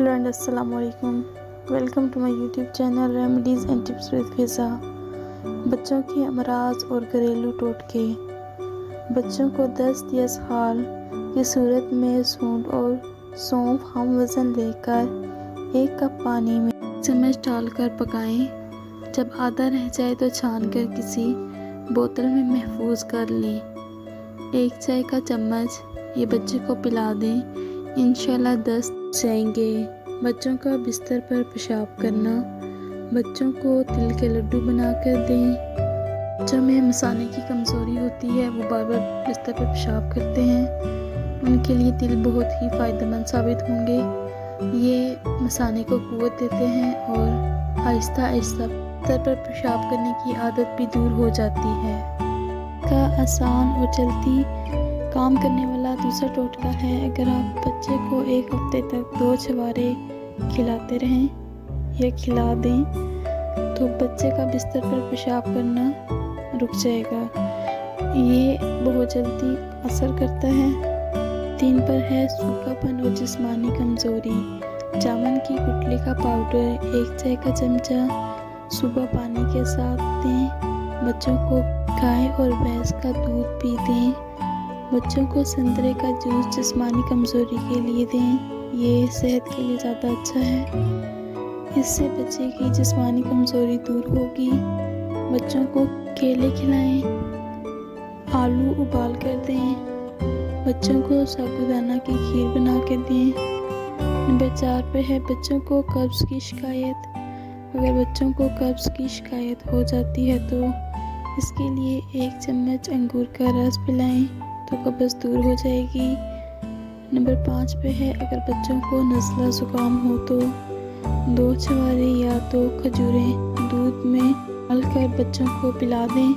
Hello and अस्सलाम वालेकुम। Welcome to my YouTube channel remedies and tips with Fiza. बच्चों के अमराज और घरेलू टोटके। बच्चों को दस्त या इसहाल की सूरत में सूंड और सौंफ हम वज़न लेकर 1 कप पानी में चम्मच डालकर पकाएं। जब आधा रह जाए तो छानकर किसी बोतल में महफूज कर लें। 1 चाय का चम्मच ये बच्चे को पिला दें, इंशाल्लाह दस्त जाएंगे। बच्चों का बिस्तर पर पेशाब करना। बच्चों को तिल के लड्डू बनाकर दें। बच्चों में मसाने की कमज़ोरी होती है, वो बार बार बिस्तर पर पेशाब करते हैं, उनके लिए तिल बहुत ही फ़ायदेमंद साबित होंगे। ये मसाने को क़ुव्वत देते हैं और आहिस्ता आहिस्ता बिस्तर पर पेशाब करने की आदत भी दूर हो जाती है। का आसान और जल्दी काम करने वाला दूसरा टोटका है, अगर आप बच्चे को 1 हफ्ते तक 2 छवारे खिलाते रहें या खिला दें तो बच्चे का बिस्तर पर पेशाब करना रुक जाएगा। ये बहुत जल्दी असर करता है। 3 पर है सूखापन और जिस्मानी कमज़ोरी। जामुन की गुठली का पाउडर 1 चाय का चमचा सुबह पानी के साथ दें। बच्चों को गाय और भैंस का दूध भी दें। बच्चों को संतरे का जूस जिस्मानी कमज़ोरी के लिए दें, ये सेहत के लिए ज़्यादा अच्छा है। इससे बच्चे की जिस्मानी कमज़ोरी दूर होगी। बच्चों को केले खिलाएं, आलू उबाल कर दें। बच्चों को साबूदाना की खीर बना कर दें। नंबर 4 पे है बच्चों को कब्ज़ की शिकायत। अगर बच्चों को कब्ज़ की शिकायत हो जाती है तो इसके लिए 1 चम्मच अंगूर का रस पिलाएं तो कब्ज़ दूर हो जाएगी। नंबर 5 पे है अगर बच्चों को नज़ला ज़ुकाम हो तो 2 छवारे या तो खजूरें दूध में डालकर बच्चों को पिला दें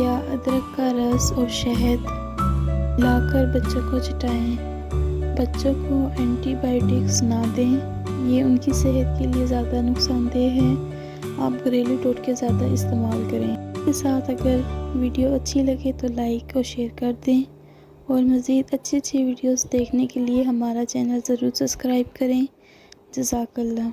या अदरक का रस और शहद मिलाकर बच्चों को चटाएं। बच्चों को एंटीबायोटिक्स ना दें, ये उनकी सेहत के लिए ज़्यादा नुकसानदेह है। आप घरेलू टोटके ज़्यादा इस्तेमाल करें। के साथ अगर वीडियो अच्छी लगे तो लाइक और शेयर कर दें और मज़ीद अच्छी वीडियोस देखने के लिए हमारा चैनल ज़रूर सब्सक्राइब करें। जज़ाकल्लाह।